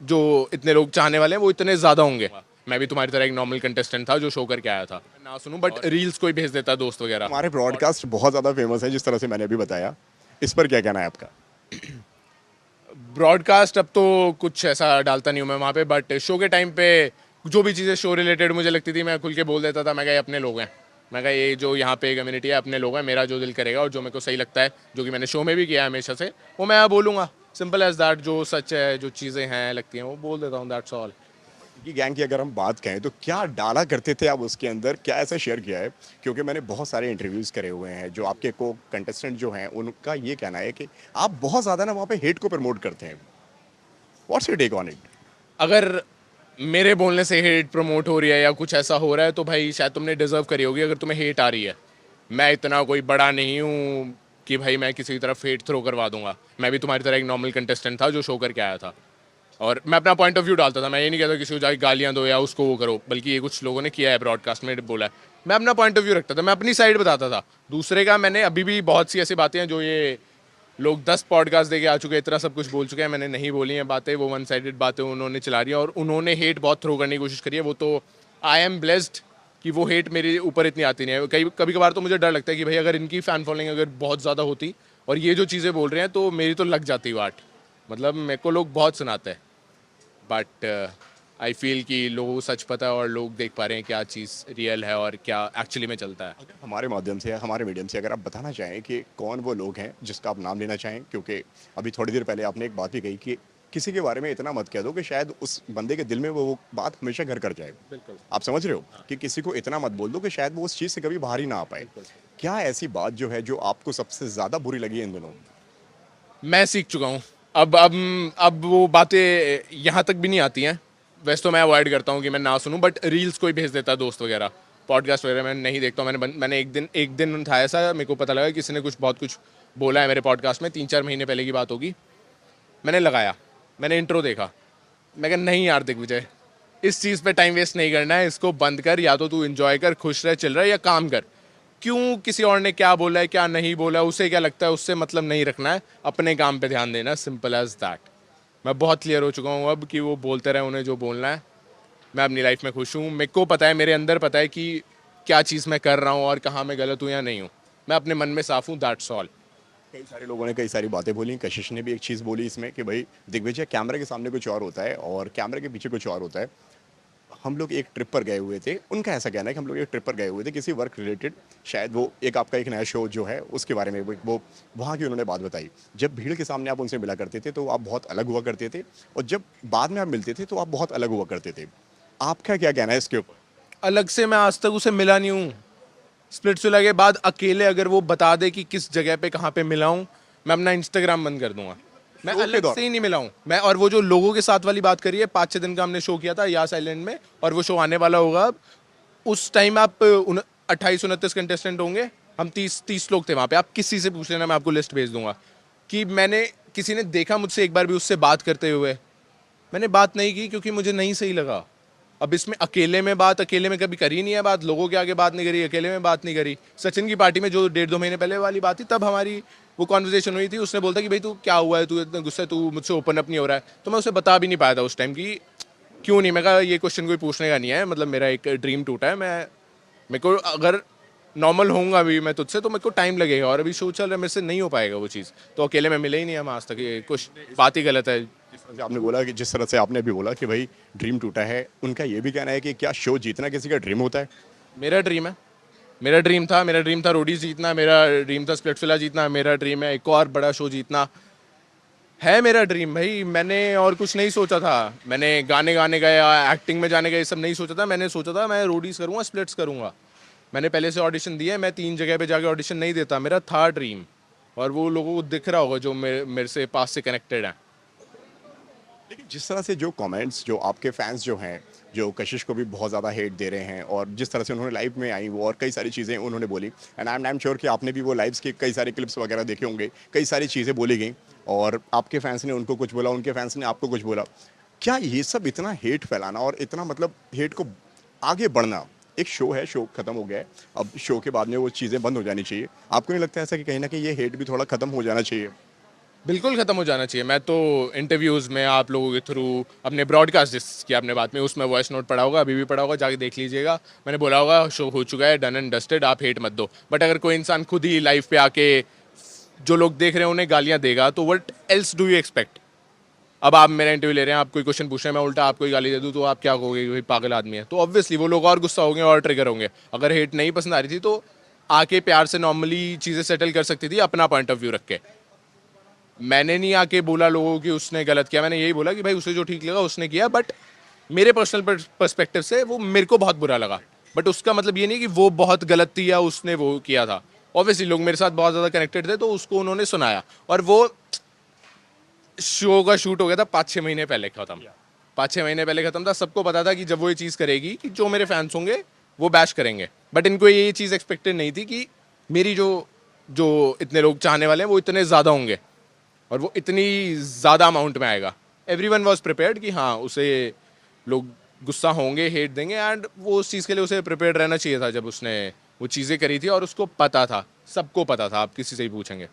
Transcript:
जो इतने लोग चाहने वाले हैं वो इतने ज़्यादा होंगे। मैं भी तुम्हारी तरह एक नॉर्मल कंटेस्टेंट था जो शो करके आया था, ना सुनूं बट रील्स कोई भेज देता दोस्त वगैरह। हमारे ब्रॉडकास्ट बहुत ज़्यादा फेमस है, जिस तरह से मैंने अभी बताया। इस पर क्या कहना है आपका? ब्रॉडकास्ट अब तो कुछ ऐसा डालता नहीं हूँ मैं वहाँ पे, बट शो के टाइम पे जो भी चीज़ें शो रिलेटेड मुझे लगती थी मैं खुल के बोल देता था। मैं कहा ये अपने लोग हैं, मैं कहा ये जो यहाँ पे कम्युनिटी है अपने लोग हैं, मेरा जो दिल करेगा और जो मेरे को सही लगता है, जो कि मैंने शो में भी किया है हमेशा से, वो मैं बोलूँगा। Simple as that. जो सच है, जो चीज़ें हैं लगती हैं, वो बोल देता हूँ, दैट्स ऑल। कि गैंग की अगर हम बात करें तो क्या डाला करते थे आप उसके अंदर, क्या ऐसा शेयर किया है? क्योंकि मैंने बहुत सारे इंटरव्यूज़ करे हुए हैं, जो आपके को कंटेस्टेंट जो हैं उनका ये कहना है कि आप बहुत ज़्यादा ना वहाँ पे हेट को प्रमोट करते हैं। What's your take on it? अगर मेरे बोलने से हेट प्रमोट हो रही है या कुछ ऐसा हो रहा है तो भाई शायद तुमने डिजर्व करी होगी अगर तुम्हें हेट आ रही है। मैं इतना कोई बड़ा नहीं हूँ कि भाई मैं किसी की तरफ हेट थ्रो करवा दूंगा। मैं भी तुम्हारी तरह एक नॉर्मल कंटेस्टेंट था जो शो करके आया था, और मैं अपना पॉइंट ऑफ व्यू डालता था। मैं ये नहीं कहता किसी को जाके गालियाँ दो या उसको वो करो, बल्कि ये कुछ लोगों ने किया है ब्रॉडकास्ट में बोला है। मैं अपना पॉइंट ऑफ व्यू रखता था, मैं अपनी साइड बताता था। दूसरे का मैंने अभी भी बहुत सी ऐसी बातें हैं जो ये लोग 10 पॉडकास्ट देके आ चुके हैं, इतना सब कुछ बोल चुके हैं, मैंने नहीं बोली हैं बातें। वो वन साइडेड बातें उन्होंने चला रही हैं और उन्होंने हेट बहुत थ्रो करने की कोशिश करी है। वो तो आई एम ब्लेस्ड कि वो हेट मेरे ऊपर इतनी आती नहीं है। कभी कभार तो मुझे डर लगता है कि भाई अगर इनकी फ़ैन फॉलोइंग अगर बहुत ज़्यादा होती और ये जो चीज़ें बोल रहे हैं तो मेरी तो लग जाती वाट। मतलब मेरे को लोग बहुत सुनाते हैं, बट आई फील कि लोगों को सच पता है और लोग देख पा रहे हैं क्या चीज़ रियल है और क्या एक्चुअली में चलता है। हमारे माध्यम से, हमारे मीडियम से अगर आप बताना चाहें कि कौन वो लोग हैं जिसका आप नाम लेना चाहें, क्योंकि अभी थोड़ी देर पहले आपने एक बात भी कही कि किसी के बारे में इतना मत कह दो कि शायद उस बंदे के दिल में वो बात हमेशा घर कर जाए। बिल्कुल। आप समझ रहे हो कि किसी को इतना मत बोल दो कि शायद वो उस चीज़ से कभी बाहर ही ना आ पाए। क्या ऐसी बात जो है जो आपको सबसे ज़्यादा बुरी लगी इन दिनों? मैं सीख चुका हूँ। अब वो बातें यहाँ तक भी नहीं आती हैं। वैसे तो मैं अवॉइड करता हूँ कि मैं ना सुनूं, बट रील्स कोई भेज देता है दोस्त वगैरह, पॉडकास्ट वगैरह मैं नहीं देखता हूँ। मैंने एक दिन था ऐसा, मेरे को पता लगा किसी ने कुछ बहुत कुछ बोला है मेरे पॉडकास्ट में, 3-4 महीने पहले की बात होगी। मैंने लगाया, मैंने इंट्रो देखा, मैं कहा नहीं यार दिग्विजय, इस चीज़ पे टाइम वेस्ट नहीं करना है, इसको बंद कर। या तो तू इंजॉय कर, खुश रह, चिल रहा है, या काम कर। क्यों किसी और ने क्या बोला है क्या नहीं बोला है, उसे क्या लगता है, उससे मतलब नहीं रखना है, अपने काम पे ध्यान देना। Simple as that. मैं बहुत क्लियर हो चुका हूँ अब कि वो बोलते रहे, उन्हें जो बोलना है। मैं अपनी लाइफ में खुश हूँ, मेरे को पता है, मेरे अंदर पता है कि क्या चीज़ मैं कर रहा हूँ और कहाँ मैं गलत हूँ या नहीं हूँ। मैं अपने मन में साफ हूँ, दैट्स ऑल। कई सारे लोगों ने कई सारी बातें बोली, कशिश ने भी एक चीज़ बोली इसमें कि भाई दिग्विजय, कैमरे के सामने कुछ और होता है और कैमरे के पीछे कुछ और होता है। हम लोग एक ट्रिप पर गए हुए थे, उनका ऐसा कहना है कि हम लोग एक ट्रिप पर गए हुए थे किसी वर्क रिलेटेड, शायद वो एक आपका एक नया शो जो है उसके बारे में वो वहाँ की उन्होंने बात बताई। जब भीड़ के सामने आप उनसे मिला करते थे तो आप बहुत अलग हुआ करते थे, और जब बाद में आप मिलते थे तो आप बहुत अलग हुआ करते थे। आपका क्या कहना है इसके ऊपर? अलग से मैं आज तक उसे मिला नहीं हूँ। स्प्लिट्सविला के बाद अकेले अगर वो बता दे कि किस जगह पे कहाँ पे मिला हूँ, मैं अपना इंस्टाग्राम बंद कर दूंगा। मैं शो के अलग से दौरान? ही नहीं मिला हूँ मैं। और वो जो लोगों के साथ वाली बात करी है, 5-6 दिन का हमने शो किया था यास आइलैंड में, और वो शो आने वाला होगा अब। उस टाइम आप 28-29 कंटेस्टेंट होंगे, हम 30 लोग थे वहाँ पे। आप किसी से पूछ लेना, मैं आपको लिस्ट भेज दूंगा कि मैंने किसी ने देखा मुझसे एक बार भी उससे बात करते हुए। मैंने बात नहीं की क्योंकि मुझे नहीं सही लगा। अब इसमें अकेले में बात, अकेले में कभी करी नहीं है बात, लोगों के आगे बात नहीं करी, अकेले में बात नहीं करी। सचिन की पार्टी में जो 1.5-2 महीने पहले वाली बात थी, तब हमारी वो कॉन्वर्जेशन हुई थी। उसने बोलता कि भाई तू क्या हुआ है, तू इतना गुस्सा है, तू मुझसे ओपन अप नहीं हो रहा है। तो मैं उसे बता भी नहीं पाया था उस टाइम की क्यों नहीं। मैं कहा ये क्वेश्चन कोई पूछने का नहीं है, मतलब मेरा एक ड्रीम टूटा है। मैं मेरे को अगर नॉर्मल होऊंगा अभी मैं तुझसे तो मेरे को टाइम लगेगा, और अभी शो चल रहा है, मेरे से नहीं हो पाएगा वो चीज़। तो अकेले में मिले ही नहीं हम आज तक, ये कुछ बात ही गलत है। जिस तरह से आपने बोला कि जिस तरह से आपने अभी बोला कि भाई ड्रीम टूटा है, उनका ये भी कहना है कि क्या शो जीतना किसी का ड्रीम होता है? मेरा ड्रीम है, मेरा ड्रीम था रोडीज जीतना, मेरा ड्रीम था स्प्लिट्सविला जीतना, मेरा ड्रीम है एक और बड़ा शो जीतना। है मेरा ड्रीम भाई। मैंने और कुछ नहीं सोचा था। मैंने गाने गाने गया, एक्टिंग में जाने का ये सब नहीं सोचा था। मैंने सोचा था मैं रोडीज करूँगा, स्प्लिट्स करूँगा। मैंने पहले से ऑडिशन दिए, मैं 3 जगह पे जाके ऑडिशन नहीं देता। मेरा था ड्रीम, और वो लोगों को दिख रहा होगा जो मेरे से पास से कनेक्टेड हैं। लेकिन जिस तरह से जो कमेंट्स जो आपके फैंस जो हैं, जो कशिश को भी बहुत ज़्यादा हेट दे रहे हैं, और जिस तरह से उन्होंने लाइव में आई वो और कई सारी चीज़ें उन्होंने बोली, एंड आई एम श्योर कि आपने भी वो लाइव्स के कई सारे क्लिप्स वगैरह देखे होंगे, कई सारी चीज़ें बोली गई, और आपके फैंस ने उनको कुछ बोला, उनके फैंस ने आपको कुछ बोला। क्या ये सब इतना हेट फैलाना और इतना मतलब हेट को आगे बढ़ना, एक शो है, शो खत्म हो गया है, अब शो के बाद में वो चीज़ें बंद हो जानी चाहिए। आपको नहीं लगता ऐसा कि कहीं ना कहीं ये हेट भी थोड़ा खत्म हो जाना चाहिए? बिल्कुल ख़त्म हो जाना चाहिए। मैं तो इंटरव्यूज़ में आप लोगों के थ्रू अपने ब्रॉडकास्ट जिसकी आपने बात में उसमें वॉइस नोट पड़ा होगा, अभी भी पड़ा होगा, जाके देख लीजिएगा। मैंने बोला होगा शो हो चुका है, डन एंड डस्टेड, आप हेट मत दो। बट अगर कोई इंसान खुद ही लाइव पे आके जो लोग देख रहे हैं उन्हें गालियाँ देगा तो what else do you expect? अब आप मेरा इंटरव्यू ले रहे हैं, आप कोई क्वेश्चन पूछ रहे हैं, मैं उल्टा आपको ही गाली दे दूँ तो आप क्या कहोगे कि भाई पागल आदमी है? तो ऑब्वियसली वो लोग और गुस्सा होंगे और ट्रिगर होंगे। अगर हेट नहीं पसंद आ रही थी तो आके प्यार से नॉर्मली चीज़ें सेटल कर सकती थी अपना पॉइंट ऑफ व्यू रख के। मैंने नहीं आके बोला लोगों की उसने गलत किया, मैंने यही बोला कि भाई उसे जो ठीक लगा उसने किया, बट मेरे पर्सनल पर्सपेक्टिव से वो मेरे को बहुत बुरा लगा। बट उसका मतलब ये नहीं कि वो बहुत गलत थी या उसने वो किया था। ऑब्वियसली लोग मेरे साथ बहुत ज़्यादा कनेक्टेड थे तो उसको उन्होंने सुनाया, और वो शो का शूट हो गया था 5-6 महीने पहले ख़त्म। 5-6 महीने पहले ख़त्म था। सबको पता था कि जब वो ये चीज़ करेगी कि जो मेरे फैंस होंगे वो बैश करेंगे, बट इनको ये चीज़ एक्सपेक्टेड नहीं थी कि मेरी जो जो इतने लोग चाहने वाले हैं वो इतने ज़्यादा होंगे और वो इतनी ज़्यादा अमाउंट में आएगा। एवरी वन वॉज प्रिपेयर्ड कि हाँ उसे लोग गुस्सा होंगे, हेट देंगे, एंड वो उस चीज़ के लिए उसे प्रिपेयर्ड रहना चाहिए था जब उसने वो चीज़ें करी थी, और उसको पता था, सबको पता था, आप किसी से ही पूछेंगे।